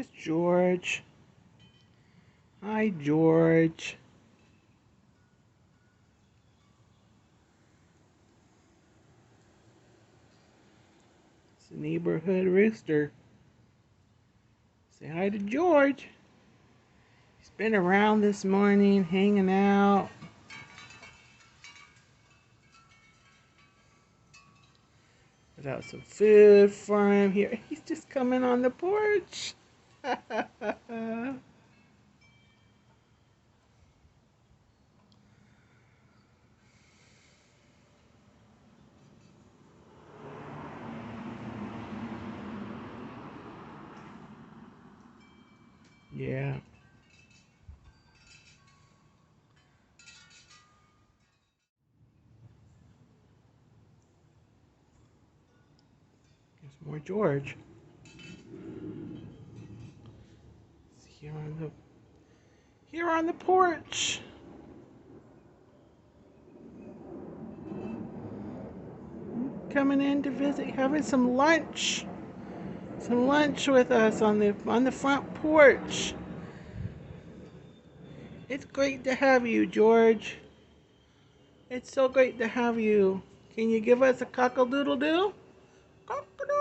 There's George. Hi, George. It's the neighborhood rooster. Say hi to George. He's been around this morning, hanging out. Put out some food for him here. He's just coming on the porch. Yeah. There's more George. He's here on the porch. Coming in to visit, having some lunch. Some lunch with us on the front porch. It's great to have you, George. It's so great to have you. Can you give us a cock-a-doodle-doo? Cock-a-doodle.